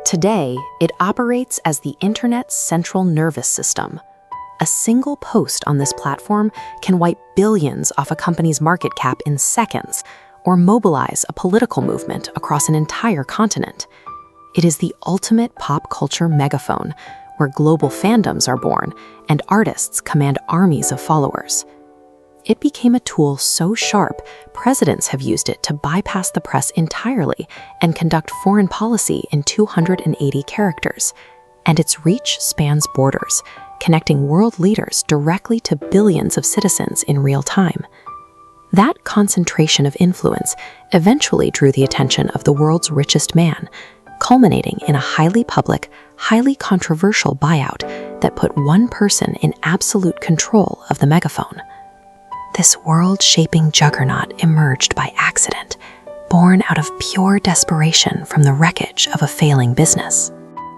Today, it operates as the internet's central nervous system. A single post on this platform can wipe billions off a company's market cap in seconds, or mobilize a political movement across an entire continent. It is the ultimate pop culture megaphone, where global fandoms are born and artists command armies of followers. It became a tool so sharp, presidents have used it to bypass the press entirely and conduct foreign policy in 280 characters. And its reach spans borders, connecting world leaders directly to billions of citizens in real time. That concentration of influence eventually drew the attention of the world's richest man, culminating in a highly public, highly controversial buyout that put one person in absolute control of the megaphone. This world-shaping juggernaut emerged by accident, born out of pure desperation from the wreckage of a failing business.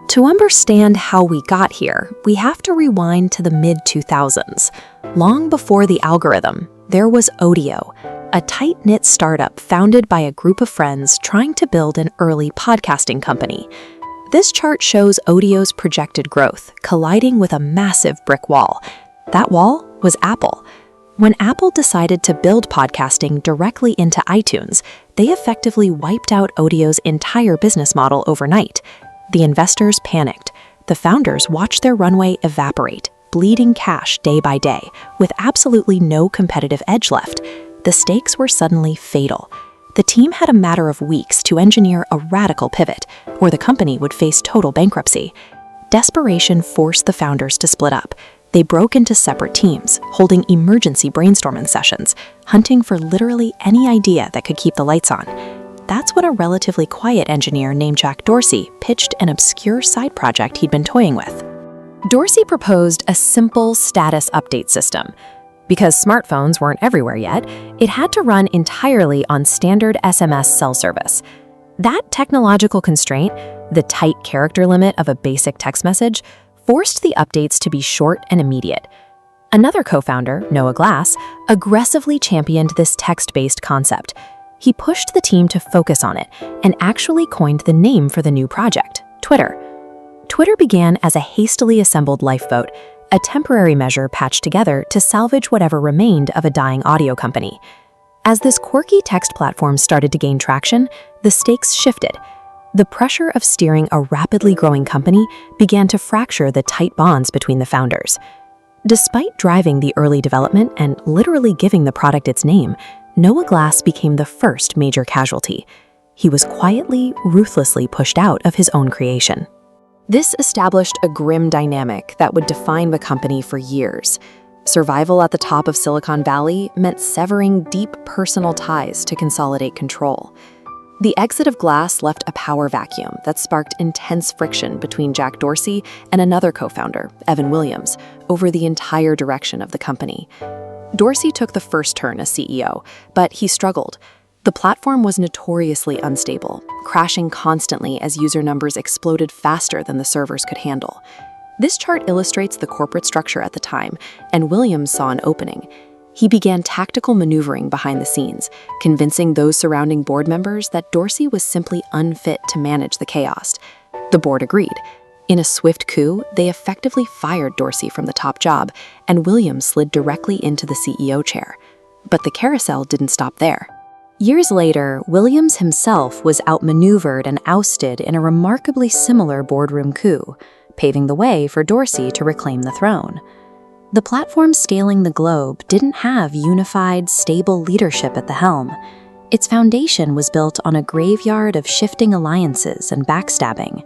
To understand how we got here, we have to rewind to the mid-2000s. Long before the algorithm, there was Odeo, a tight-knit startup founded by a group of friends trying to build an early podcasting company. This chart shows Odeo's projected growth, colliding with a massive brick wall. That wall was Apple. When Apple decided to build podcasting directly into iTunes, they effectively wiped out Odeo's entire business model overnight. The investors panicked. The founders watched their runway evaporate, bleeding cash day by day, with absolutely no competitive edge left. The stakes were suddenly fatal. The team had a matter of weeks to engineer a radical pivot, or the company would face total bankruptcy. Desperation forced the founders to split up. They broke into separate teams, holding emergency brainstorming sessions, hunting for literally any idea that could keep the lights on. That's when a relatively quiet engineer named Jack Dorsey pitched an obscure side project he'd been toying with. Dorsey proposed a simple status update system. Because smartphones weren't everywhere yet, it had to run entirely on standard SMS cell service. That technological constraint, the tight character limit of a basic text message, forced the updates to be short and immediate. Another co-founder, Noah Glass, aggressively championed this text-based concept. He pushed the team to focus on it and actually coined the name for the new project, Twitter. Twitter began as a hastily assembled lifeboat, a temporary measure patched together to salvage whatever remained of a dying audio company. As this quirky text platform started to gain traction, the stakes shifted. The pressure of steering a rapidly growing company began to fracture the tight bonds between the founders. Despite driving the early development and literally giving the product its name, Noah Glass became the first major casualty. He was quietly, ruthlessly pushed out of his own creation. This established a grim dynamic that would define the company for years. Survival at the top of Silicon Valley meant severing deep personal ties to consolidate control. The exit of Glass left a power vacuum that sparked intense friction between Jack Dorsey and another co-founder, Evan Williams, over the entire direction of the company. Dorsey took the first turn as CEO, but he struggled. The platform was notoriously unstable, crashing constantly as user numbers exploded faster than the servers could handle. This chart illustrates the corporate structure at the time, and Williams saw an opening. He began tactical maneuvering behind the scenes, convincing those surrounding board members that Dorsey was simply unfit to manage the chaos. The board agreed. In a swift coup, they effectively fired Dorsey from the top job, and Williams slid directly into the CEO chair. But the carousel didn't stop there. Years later, Williams himself was outmaneuvered and ousted in a remarkably similar boardroom coup, paving the way for Dorsey to reclaim the throne. The platform scaling the globe didn't have unified, stable leadership at the helm. Its foundation was built on a graveyard of shifting alliances and backstabbing.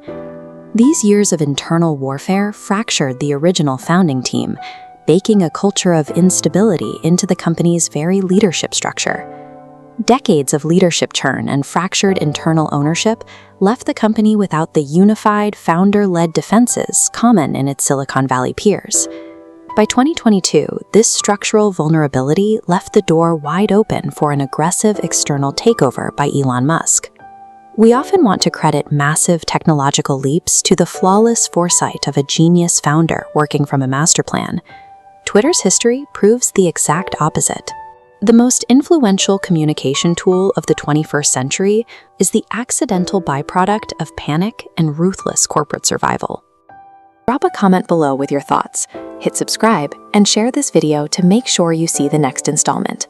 These years of internal warfare fractured the original founding team, baking a culture of instability into the company's very leadership structure. Decades of leadership churn and fractured internal ownership left the company without the unified, founder-led defenses common in its Silicon Valley peers. By 2022, this structural vulnerability left the door wide open for an aggressive external takeover by Elon Musk. We often want to credit massive technological leaps to the flawless foresight of a genius founder working from a master plan. Twitter's history proves the exact opposite. The most influential communication tool of the 21st century is the accidental byproduct of panic and ruthless corporate survival. Drop a comment below with your thoughts, hit subscribe, and share this video to make sure you see the next installment.